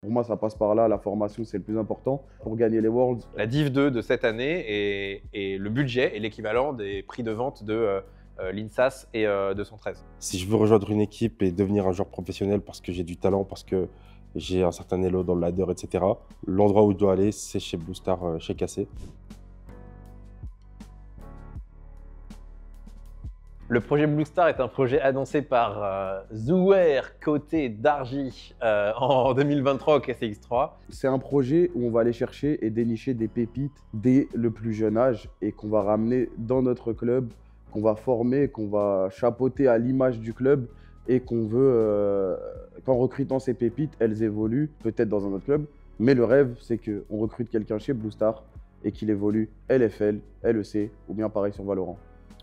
Pour moi, ça passe par là, la formation, c'est le plus important pour gagner les Worlds. La Div 2 de cette année et le budget est l'équivalent des prix de vente de l'INSAS et 213. Si je veux rejoindre une équipe et devenir un joueur professionnel parce que j'ai du talent, parce que j'ai un certain elo dans le ladder, etc., l'endroit où je dois aller, c'est chez Blue Star, chez KC. Le projet Blue Star est un projet annoncé par Zouer côté Darji en 2023 au KCX3. C'est un projet où on va aller chercher et dénicher des pépites dès le plus jeune âge et qu'on va ramener dans notre club, qu'on va former, qu'on va chapeauter à l'image du club et qu'on veut, qu'en recrutant ces pépites, elles évoluent peut-être dans un autre club. Mais le rêve, c'est qu'on recrute quelqu'un chez Blue Star et qu'il évolue LFL, LEC ou bien pareil sur Valorant.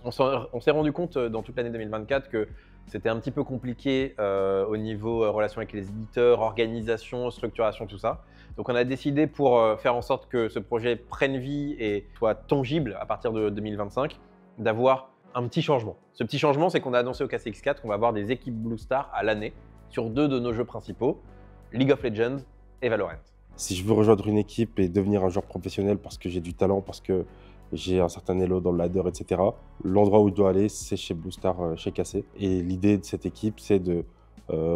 On s'est rendu compte dans toute l'année 2024 que c'était un petit peu compliqué au niveau relation avec les éditeurs, organisation, structuration, tout ça. Donc on a décidé pour faire en sorte que ce projet prenne vie et soit tangible à partir de 2025, d'avoir un petit changement. Ce petit changement, c'est qu'on a annoncé au KCX4 qu'on va avoir des équipes Blue Star à l'année sur 2 de nos jeux principaux, League of Legends et Valorant. Si je veux rejoindre une équipe et devenir un joueur professionnel parce que j'ai du talent, parce que j'ai un certain elo dans le ladder, etc., l'endroit où je dois aller, c'est chez Blue Star, chez KC. Et l'idée de cette équipe, c'est de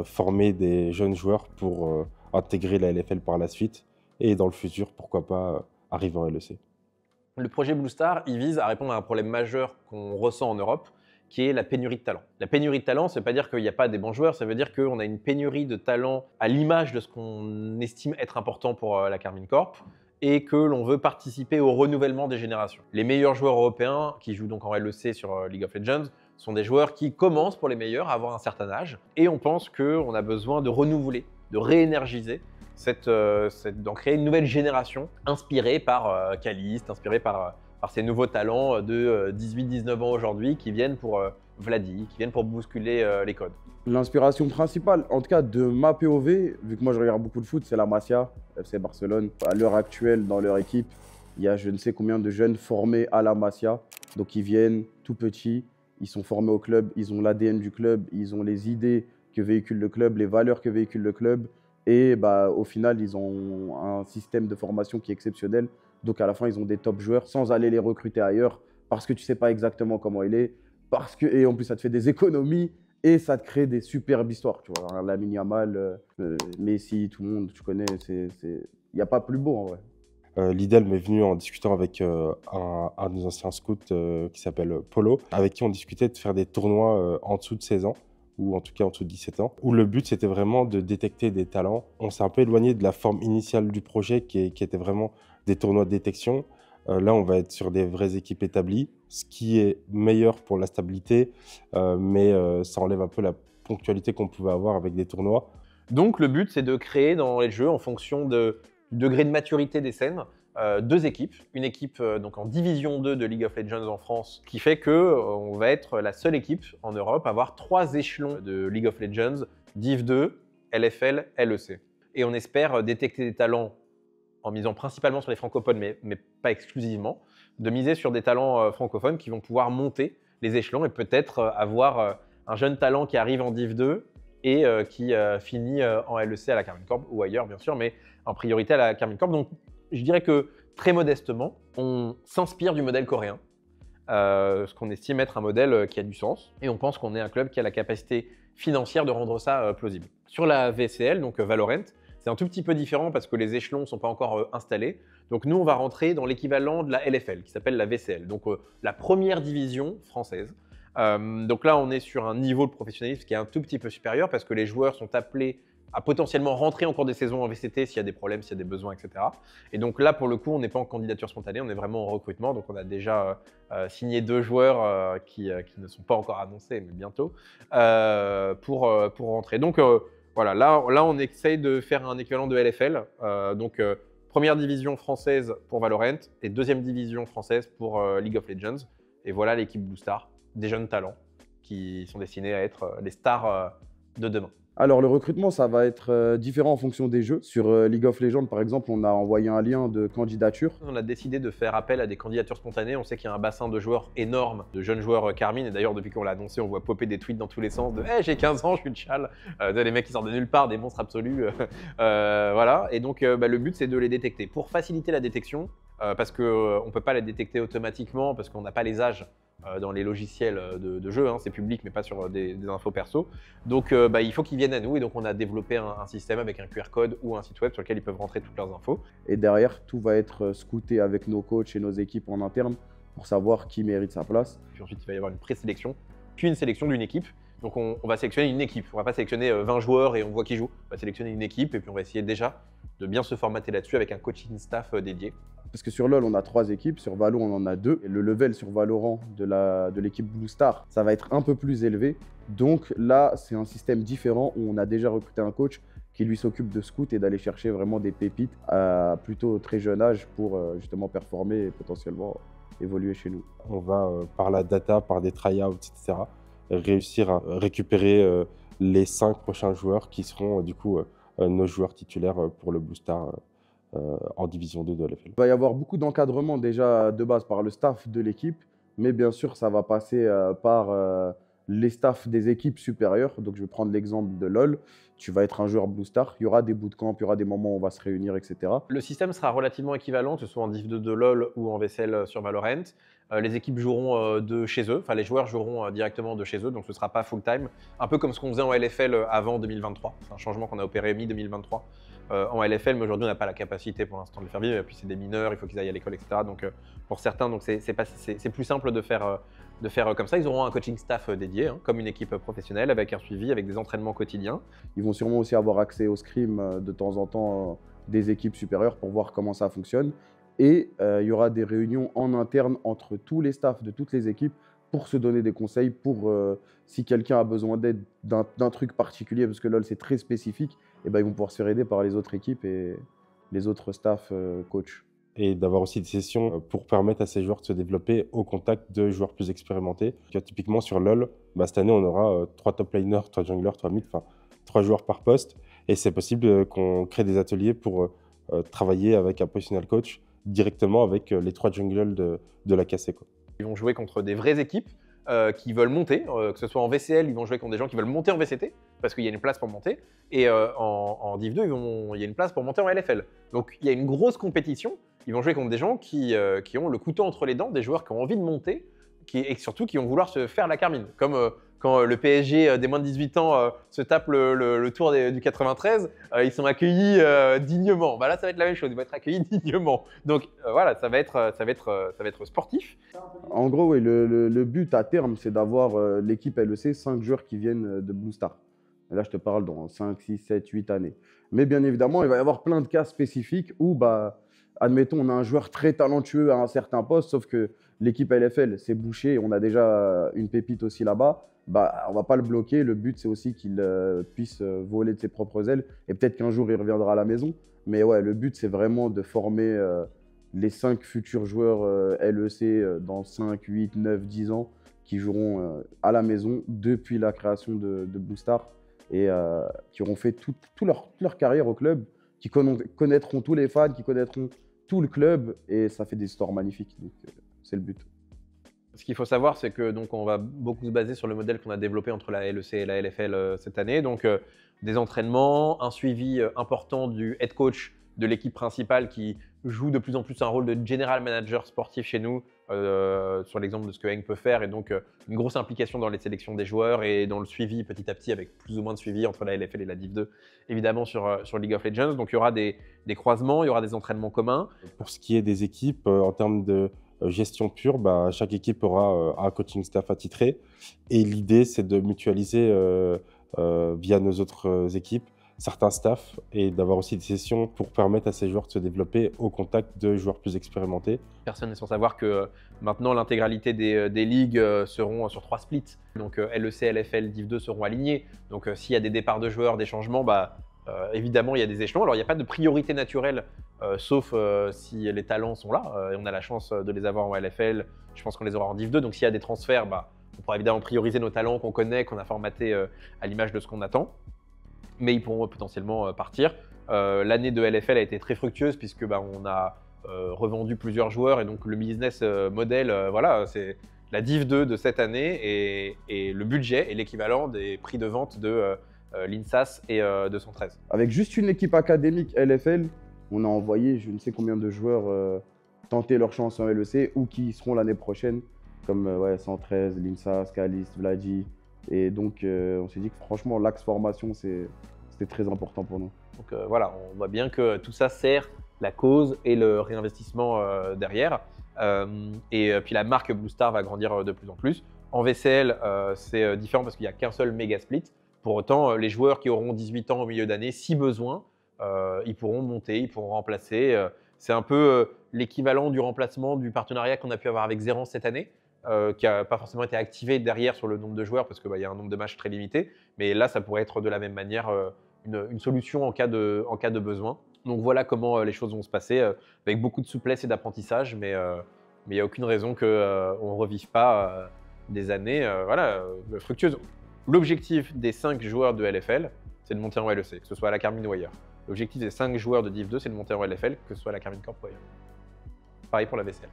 former des jeunes joueurs pour intégrer la LFL par la suite et dans le futur, pourquoi pas, arriver en LEC. Le projet Blue Star, il vise à répondre à un problème majeur qu'on ressent en Europe, qui est la pénurie de talent. La pénurie de talent, ça ne veut pas dire qu'il n'y a pas des bons joueurs, ça veut dire qu'on a une pénurie de talent à l'image de ce qu'on estime être important pour la Karmine Corp et que l'on veut participer au renouvellement des générations. Les meilleurs joueurs européens qui jouent donc en LEC sur League of Legends sont des joueurs qui commencent pour les meilleurs à avoir un certain âge et on pense qu'on a besoin de renouveler, de réénergiser d'en créer une nouvelle génération inspirée par Caliste, inspirée par ces nouveaux talents de 18-19 ans aujourd'hui qui viennent pour Vladi, qui viennent pour bousculer les codes. L'inspiration principale, en tout cas de ma POV, vu que moi je regarde beaucoup de foot, c'est la Masia, FC Barcelone. À l'heure actuelle, dans leur équipe, il y a je ne sais combien de jeunes formés à la Masia. Donc ils viennent tout petits, ils sont formés au club, ils ont l'ADN du club, ils ont les idées que véhicule le club, les valeurs que véhicule le club. Et bah, au final, ils ont un système de formation qui est exceptionnel. Donc à la fin, ils ont des top joueurs sans aller les recruter ailleurs parce que tu ne sais pas exactement comment il est. Et en plus, ça te fait des économies et ça te crée des superbes histoires. Tu vois, Lamine Yamal, Messi, tout le monde, tu connais. Il n'y a pas plus beau en vrai. L'idée m'est venue en discutant avec un de nos anciens scouts qui s'appelle Polo, avec qui on discutait de faire des tournois en dessous de 16 ans, ou en tout cas en dessous de 17 ans, où le but c'était vraiment de détecter des talents. On s'est un peu éloigné de la forme initiale du projet qui était vraiment des tournois de détection. Là, on va être sur des vraies équipes établies, ce qui est meilleur pour la stabilité, mais ça enlève un peu la ponctualité qu'on pouvait avoir avec des tournois. Donc le but, c'est de créer dans les jeux, en fonction du degré de maturité des scènes, 2 équipes. Une équipe donc en Division 2 de League of Legends en France, qui fait qu'on va être la seule équipe en Europe à avoir 3 échelons de League of Legends, Div 2, LFL, LEC. Et on espère détecter des talents en misant principalement sur les francophones, mais pas exclusivement, de miser sur des talents francophones qui vont pouvoir monter les échelons et peut-être avoir un jeune talent qui arrive en Div 2 et qui finit en LEC à la Karmine Corp ou ailleurs bien sûr, mais en priorité à la Karmine Corp. Donc je dirais que très modestement, on s'inspire du modèle coréen, ce qu'on estime être un modèle qui a du sens, et on pense qu'on est un club qui a la capacité financière de rendre ça plausible. Sur la VCL, donc Valorant, c'est un tout petit peu différent parce que les échelons ne sont pas encore installés. Donc nous, on va rentrer dans l'équivalent de la LFL, qui s'appelle la VCL, donc la première division française. Donc là, on est sur un niveau de professionnalisme qui est un tout petit peu supérieur parce que les joueurs sont appelés à potentiellement rentrer en cours des saisons en VCT s'il y a des problèmes, s'il y a des besoins, etc. Et donc là, pour le coup, on n'est pas en candidature spontanée, on est vraiment en recrutement. Donc on a déjà signé 2 joueurs qui ne sont pas encore annoncés, mais bientôt, pour rentrer. Donc voilà, là, on essaye de faire un équivalent de LFL. Donc première division française pour Valorant et deuxième division française pour League of Legends. Et voilà l'équipe Blue Star, des jeunes talents qui sont destinés à être les stars de demain. Alors, le recrutement, ça va être différent en fonction des jeux. Sur League of Legends, par exemple, on a envoyé un lien de candidature. On a décidé de faire appel à des candidatures spontanées. On sait qu'il y a un bassin de joueurs énorme, de jeunes joueurs Carmine. Et d'ailleurs, depuis qu'on l'a annoncé, on voit popper des tweets dans tous les sens de hey, j'ai 15 ans, je suis Tchal. Les mecs qui sortent de nulle part, des monstres absolus. Voilà. Et donc, le but, c'est de les détecter. Pour faciliter la détection, parce qu'on ne peut pas les détecter automatiquement, parce qu'on n'a pas les âges dans les logiciels de jeu, hein, c'est public mais pas sur des infos perso. Donc il faut qu'ils viennent à nous et donc on a développé un système avec un QR code ou un site web sur lequel ils peuvent rentrer toutes leurs infos. Et derrière, tout va être scouté avec nos coachs et nos équipes en interne pour savoir qui mérite sa place. Puis ensuite, il va y avoir une présélection, puis une sélection d'une équipe. Donc on va sélectionner une équipe, on ne va pas sélectionner 20 joueurs et on voit qui joue. On va sélectionner une équipe et puis on va essayer déjà de bien se formater là-dessus avec un coaching staff dédié. Parce que sur LoL, on a 3 équipes, sur Valo, on en a 2. Et le level sur Valorant de l'équipe Blue Star, ça va être un peu plus élevé. Donc là, c'est un système différent où on a déjà recruté un coach qui lui s'occupe de scout et d'aller chercher vraiment des pépites à plutôt très jeune âge pour justement performer et potentiellement évoluer chez nous. On va, par la data, par des tryouts, etc., réussir à récupérer les 5 prochains joueurs qui seront du coup nos joueurs titulaires pour le Blue Star en division 2 de LFL. Il va y avoir beaucoup d'encadrement déjà de base par le staff de l'équipe, mais bien sûr, ça va passer par les staffs des équipes supérieures. Donc, je vais prendre l'exemple de LoL. Tu vas être un joueur Blue Star, il y aura des bootcamps, il y aura des moments où on va se réunir, etc. Le système sera relativement équivalent, que ce soit en Div 2 de LoL ou en VCL sur Valorant. Les équipes joueront de chez eux, enfin les joueurs joueront directement de chez eux, donc ce ne sera pas full-time. Un peu comme ce qu'on faisait en LFL avant 2023. C'est un changement qu'on a opéré mi-2023 en LFL, mais aujourd'hui on n'a pas la capacité pour l'instant de le faire vivre. Et puis c'est des mineurs, il faut qu'ils aillent à l'école, etc. Donc pour certains, c'est plus simple de faire comme ça. Ils auront un coaching staff dédié, hein, comme une équipe professionnelle, avec un suivi, avec des entraînements quotidiens. Ils vont sûrement aussi avoir accès au scrim de temps en temps des équipes supérieures pour voir comment ça fonctionne. Et il y aura des réunions en interne entre tous les staffs de toutes les équipes pour se donner des conseils, pour si quelqu'un a besoin d'aide d'un truc particulier, parce que LoL c'est très spécifique, et ben, ils vont pouvoir se faire aider par les autres équipes et les autres staffs coachs. Et d'avoir aussi des sessions pour permettre à ces joueurs de se développer au contact de joueurs plus expérimentés. Typiquement sur LoL, cette année on aura 3 top laners, 3 junglers, 3 mid, enfin 3 joueurs par poste. Et c'est possible qu'on crée des ateliers pour travailler avec un positional coach directement avec les 3 jungles de la KC, quoi. Ils vont jouer contre des vraies équipes qui veulent monter, que ce soit en VCL, ils vont jouer contre des gens qui veulent monter en VCT, parce qu'il y a une place pour monter, et en Div 2, il y a une place pour monter en LFL. Donc il y a une grosse compétition, ils vont jouer contre des gens qui ont le couteau entre les dents, des joueurs qui ont envie de monter, et surtout qui vont vouloir se faire la Carmine, comme quand le PSG des moins de 18 ans se tape le tour du 93, ils sont accueillis dignement. Là, ça va être la même chose, ils vont être accueillis dignement. Donc voilà, ça va être sportif. En gros, oui, le but à terme, c'est d'avoir l'équipe LEC, 5 joueurs qui viennent de Blue Star. Et là, je te parle dans 5, 6, 7, 8 années. Mais bien évidemment, il va y avoir plein de cas spécifiques où, admettons, on a un joueur très talentueux à un certain poste, sauf que l'équipe LFL s'est bouchée, on a déjà une pépite aussi là-bas. On ne va pas le bloquer. Le but, c'est aussi qu'il puisse voler de ses propres ailes. Et peut-être qu'un jour, il reviendra à la maison. Mais ouais, le but, c'est vraiment de former les 5 futurs joueurs LEC dans 5, 8, 9, 10 ans qui joueront à la maison depuis la création de Blue Star et qui auront fait toute leur carrière au club, qui connaîtront tous les fans, qui connaîtront tout le club. Et ça fait des histoires magnifiques. Donc, c'est le but. Ce qu'il faut savoir, c'est que donc on va beaucoup se baser sur le modèle qu'on a développé entre la LEC et la LFL cette année. Donc des entraînements, un suivi important du head coach de l'équipe principale qui joue de plus en plus un rôle de general manager sportif chez nous, sur l'exemple de ce que Heng peut faire, et donc une grosse implication dans les sélections des joueurs et dans le suivi petit à petit avec plus ou moins de suivi entre la LFL et la Div 2, évidemment sur League of Legends. Donc il y aura des croisements, il y aura des entraînements communs. Pour ce qui est des équipes, en termes de gestion pure, chaque équipe aura un coaching staff attitré. Et l'idée, c'est de mutualiser via nos autres équipes certains staffs et d'avoir aussi des sessions pour permettre à ces joueurs de se développer au contact de joueurs plus expérimentés. Personne n'est sans savoir que maintenant l'intégralité des ligues seront sur 3 splits. Donc LEC, LFL, Div 2 seront alignés. Donc s'il y a des départs de joueurs, des changements, évidemment il y a des échelons. Alors il n'y a pas de priorité naturelle, sauf si les talents sont là. Et on a la chance de les avoir en LFL. Je pense qu'on les aura en Div 2. Donc s'il y a des transferts, on pourra évidemment prioriser nos talents qu'on connaît, qu'on a formatés à l'image de ce qu'on attend. mais ils pourront potentiellement partir. L'année de LFL a été très fructueuse puisque on a revendu plusieurs joueurs et donc le business model, voilà, c'est la Div 2 de cette année et le budget est l'équivalent des prix de vente de l'INSAS et 213. Avec juste une équipe académique LFL, on a envoyé je ne sais combien de joueurs tenter leur chance en LEC ou qui y seront l'année prochaine, comme 113, l'INSAS, Caliste, Vladi. Et donc, on s'est dit que franchement, l'axe formation, c'était très important pour nous. Donc voilà, on voit bien que tout ça sert la cause et le réinvestissement derrière. Et puis la marque Blue Star va grandir de plus en plus. En VCL, c'est différent parce qu'il n'y a qu'un seul méga split. Pour autant, les joueurs qui auront 18 ans au milieu d'année, si besoin, ils pourront monter, ils pourront remplacer. C'est un peu l'équivalent du remplacement du partenariat qu'on a pu avoir avec Zerance cette année, qui n'a pas forcément été activé derrière sur le nombre de joueurs parce qu'il y a un nombre de matchs très limité. Mais là, ça pourrait être de la même manière une solution en cas de besoin. Donc voilà comment les choses vont se passer, avec beaucoup de souplesse et d'apprentissage, mais il n'y a aucune raison qu'on ne revive pas des années fructueuses. L'objectif des 5 joueurs de LFL, c'est de monter en LEC, que ce soit à la Carmine ou ailleurs. L'objectif des 5 joueurs de Div 2, c'est de monter en LFL, que ce soit à la Carmine Corp ou ailleurs. Pareil pour la VCL.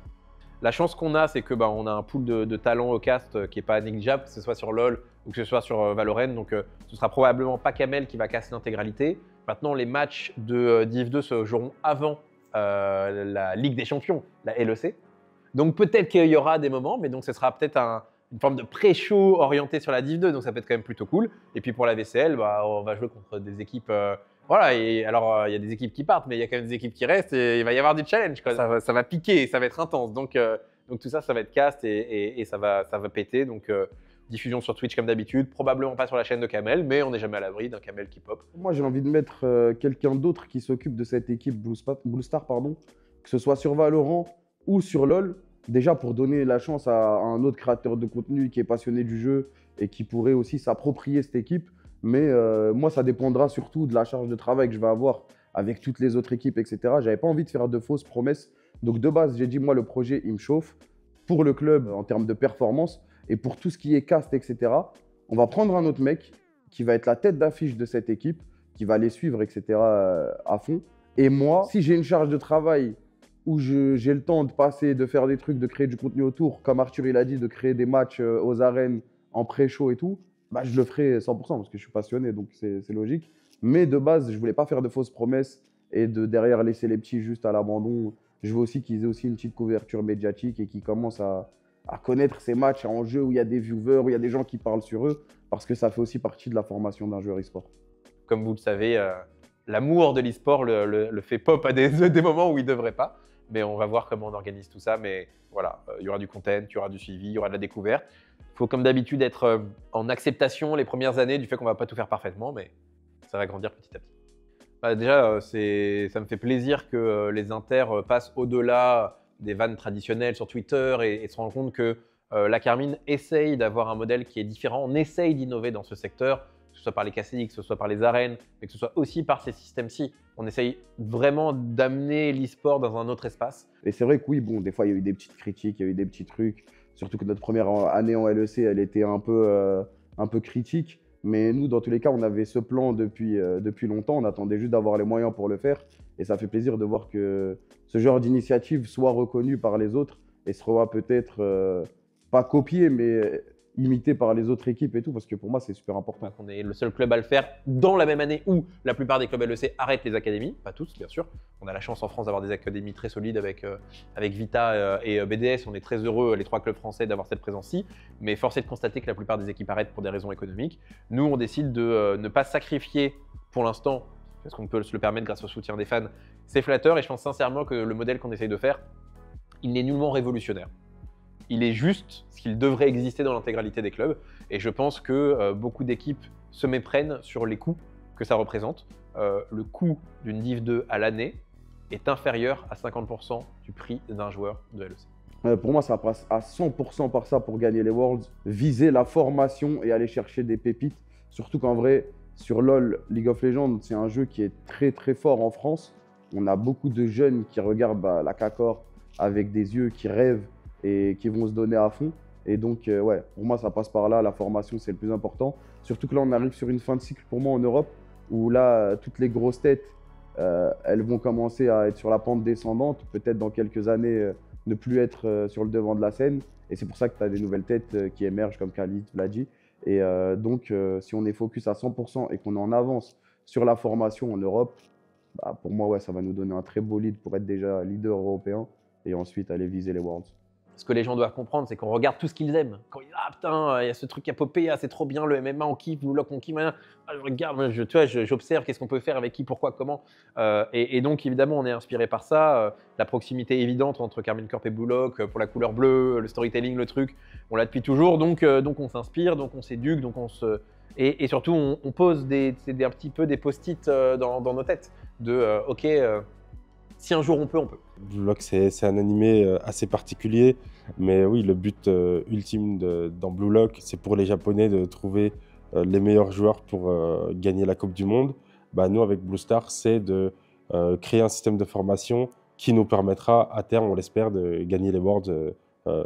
La chance qu'on a, c'est qu'on a un pool de talents au cast qui n'est pas négligeable, que ce soit sur LoL ou que ce soit sur Valorant. Donc, ce sera probablement pas Kamel qui va casser l'intégralité. Maintenant, les matchs de Div 2 se joueront avant la Ligue des Champions, la LEC. Donc, peut-être qu'il y aura des moments, mais donc ce sera peut-être une forme de pré-show orienté sur la Div 2. Donc, ça peut être quand même plutôt cool. Et puis, pour la VCL, on va jouer contre des équipes… voilà, et alors il y a des équipes qui partent, mais il y a quand même des équipes qui restent et il va y avoir du challenge, quoi. Ça va piquer, ça va être intense. Donc tout ça, ça va être cast et ça va péter. Donc diffusion sur Twitch comme d'habitude, probablement pas sur la chaîne de Kamel, mais on n'est jamais à l'abri d'un Kamel qui pop. Moi, j'ai envie de mettre quelqu'un d'autre qui s'occupe de cette équipe Blue Star, que ce soit sur Valorant ou sur LoL, déjà pour donner la chance à un autre créateur de contenu qui est passionné du jeu et qui pourrait aussi s'approprier cette équipe. Mais moi, ça dépendra surtout de la charge de travail que je vais avoir avec toutes les autres équipes, etc. J'avais pas envie de faire de fausses promesses. Donc de base, j'ai dit, moi, le projet, il me chauffe pour le club en termes de performance et pour tout ce qui est cast, etc. On va prendre un autre mec qui va être la tête d'affiche de cette équipe, qui va les suivre, etc. À fond. Et moi, si j'ai une charge de travail où j'ai le temps de passer, de faire des trucs, de créer du contenu autour, comme Arthur il a dit, de créer des matchs aux arènes en pré-show et tout, je le ferai 100% parce que je suis passionné, donc c'est logique. Mais de base, je voulais pas faire de fausses promesses et de derrière laisser les petits juste à l'abandon. Je veux aussi qu'ils aient aussi une petite couverture médiatique et qu'ils commencent à connaître ces matchs en jeu où il y a des viewers, où il y a des gens qui parlent sur eux, parce que ça fait aussi partie de la formation d'un joueur e-sport. Comme vous le savez, l'amour de l'e-sport le fait pop à des moments où il ne devrait pas. Mais on va voir comment on organise tout ça. Mais voilà, il y aura du content, il y aura du suivi, il y aura de la découverte. Il faut comme d'habitude être en acceptation les premières années du fait qu'on ne va pas tout faire parfaitement, mais ça va grandir petit à petit. Déjà, ça me fait plaisir que les inters passent au-delà des vannes traditionnelles sur Twitter et se rendent compte que la Carmine essaye d'avoir un modèle qui est différent. On essaye d'innover dans ce secteur, que ce soit par les KCX, que ce soit par les arènes, mais que ce soit aussi par ces systèmes-ci. On essaye vraiment d'amener l'e-sport dans un autre espace. Et c'est vrai que oui, bon, des fois, il y a eu des petites critiques, il y a eu des petits trucs. Surtout que notre première année en LEC, elle était un peu critique. Mais nous, dans tous les cas, on avait ce plan depuis longtemps. On attendait juste d'avoir les moyens pour le faire. Et ça fait plaisir de voir que ce genre d'initiative soit reconnu par les autres et sera peut-être pas copié, mais imité par les autres équipes et tout, parce que pour moi, c'est super important. On est le seul club à le faire dans la même année où la plupart des clubs LEC arrêtent les académies. Pas tous, bien sûr. On a la chance en France d'avoir des académies très solides avec Vita et BDS. On est très heureux, les 3 clubs français, d'avoir cette présence-ci. Mais force est de constater que la plupart des équipes arrêtent pour des raisons économiques. Nous, on décide de ne pas sacrifier pour l'instant, parce qu'on peut se le permettre grâce au soutien des fans. C'est flatteur et je pense sincèrement que le modèle qu'on essaye de faire, il n'est nullement révolutionnaire. Il est juste ce qu'il devrait exister dans l'intégralité des clubs. Et je pense que beaucoup d'équipes se méprennent sur les coûts que ça représente. Le coût d'une Div 2 à l'année est inférieur à 50% du prix d'un joueur de LEC. Pour moi, ça passe à 100% par ça pour gagner les Worlds. Viser la formation et aller chercher des pépites. Surtout qu'en vrai, sur LoL, League of Legends, c'est un jeu qui est très très fort en France. On a beaucoup de jeunes qui regardent la K-Corp avec des yeux qui rêvent et qui vont se donner à fond. Et donc, ouais, pour moi, ça passe par là. La formation, c'est le plus important. Surtout que là, on arrive sur une fin de cycle pour moi en Europe où là, toutes les grosses têtes, elles vont commencer à être sur la pente descendante, peut-être dans quelques années ne plus être sur le devant de la scène. Et c'est pour ça que tu as des nouvelles têtes qui émergent comme Khalid l'a dit. Et donc, si on est focus à 100% et qu'on est en avance sur la formation en Europe, bah, pour moi, ouais, ça va nous donner un très beau lead pour être déjà leader européen et ensuite aller viser les Worlds. Ce que les gens doivent comprendre, c'est qu'on regarde tout ce qu'ils aiment. Quand ils disent ah putain, il y a ce truc qui a popé, ah, c'est trop bien le MMA, on kiffe, Blue Lock, on kiffe, ah, je regarde, moi, tu vois, j'observe qu'est-ce qu'on peut faire avec qui, pourquoi, comment. Et donc évidemment, on est inspiré par ça. La proximité évidente entre Carmine Corp et Blue Lock pour la couleur bleue, le storytelling, le truc, on l'a depuis toujours. Donc on s'inspire, donc on s'éduque, donc on se et surtout on pose un petit peu des post-it dans nos têtes de ok. Si un jour on peut, on peut. Blue Lock, c'est un animé assez particulier, mais oui, le but ultime dans Blue Lock, c'est pour les Japonais de trouver les meilleurs joueurs pour gagner la Coupe du Monde. Bah, nous, avec Blue Star, c'est de créer un système de formation qui nous permettra, à terme, on l'espère, de gagner les Worlds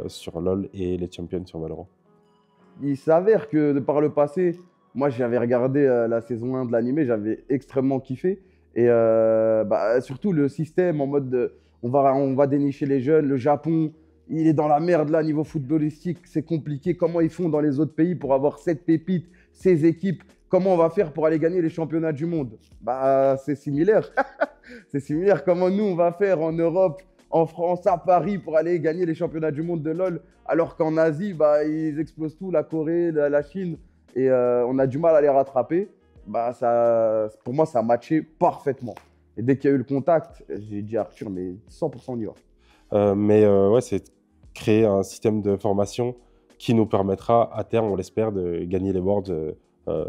sur LoL et les Champions sur Valorant. Il s'avère que par le passé, moi j'avais regardé la saison 1 de l'animé, j'avais extrêmement kiffé. Et bah, surtout le système en mode on va dénicher les jeunes. Le Japon, il est dans la merde là niveau footballistique, c'est compliqué. Comment ils font dans les autres pays pour avoir cette pépite, ces équipes? Comment on va faire pour aller gagner les championnats du monde? Bah, c'est similaire. C'est similaire. Comment nous on va faire en Europe, en France, à Paris pour aller gagner les championnats du monde de LoL, alors qu'en Asie, bah, ils explosent tout, la Corée, la Chine, et on a du mal à les rattraper. Bah, pour moi, ça a matché parfaitement. Et dès qu'il y a eu le contact, j'ai dit à Arthur, mais 100% on y va. Ouais, c'est créer un système de formation qui nous permettra, à terme, on l'espère, de gagner les Worlds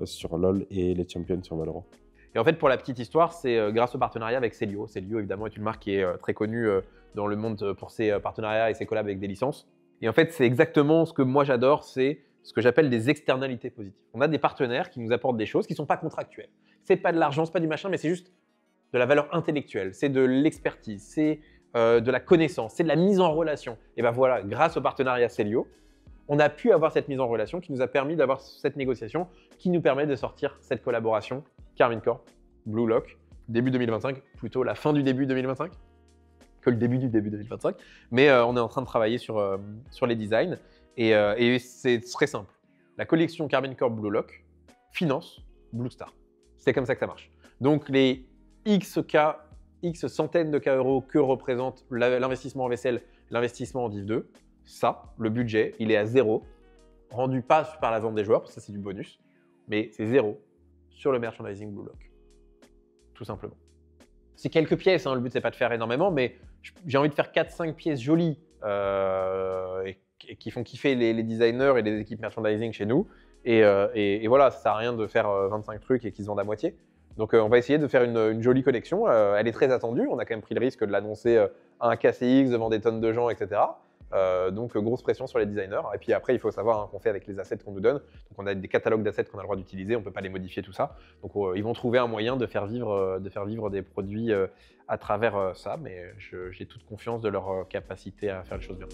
sur LoL et les Champions sur Valorant. Et en fait, pour la petite histoire, c'est grâce au partenariat avec Celio. Celio, évidemment, est une marque qui est très connue dans le monde pour ses partenariats et ses collabs avec des licences. Et en fait, c'est exactement ce que moi j'adore, c'est ce que j'appelle des externalités positives. On a des partenaires qui nous apportent des choses qui ne sont pas contractuelles. C'est pas de l'argent, c'est pas du machin, mais c'est juste de la valeur intellectuelle, c'est de l'expertise, c'est de la connaissance, c'est de la mise en relation. Et ben voilà, grâce au partenariat Celio, on a pu avoir cette mise en relation qui nous a permis d'avoir cette négociation qui nous permet de sortir cette collaboration Carmine Corp, Blue Lock, début 2025, plutôt la fin du début 2025 que le début du début 2025. Mais on est en train de travailler sur les designs et c'est très simple. La collection Carmine Corp Blue Lock finance Blue Star. C'est comme ça que ça marche. Donc les X centaines de K euros que représente l'investissement en vaisselle, l'investissement en Div 2, ça, le budget, il est à 0, rendu pas par la vente des joueurs, parce que ça c'est du bonus, mais c'est 0 sur le merchandising Blue Lock. Tout simplement. C'est quelques pièces, hein, le but c'est pas de faire énormément, mais j'ai envie de faire 4-5 pièces jolies et qui font kiffer les designers et les équipes merchandising chez nous. Et voilà, ça sert à rien de faire 25 trucs et qu'ils se vendent à moitié. Donc on va essayer de faire une jolie collection. Elle est très attendue, on a quand même pris le risque de l'annoncer à un KCX devant des tonnes de gens, etc. Donc grosse pression sur les designers. Et puis après, il faut savoir qu'on fait avec les assets qu'on nous donne. Donc on a des catalogues d'assets qu'on a le droit d'utiliser, on ne peut pas les modifier, tout ça. Donc ils vont trouver un moyen de faire vivre des produits à travers ça. Mais j'ai toute confiance de leur capacité à faire les choses bien.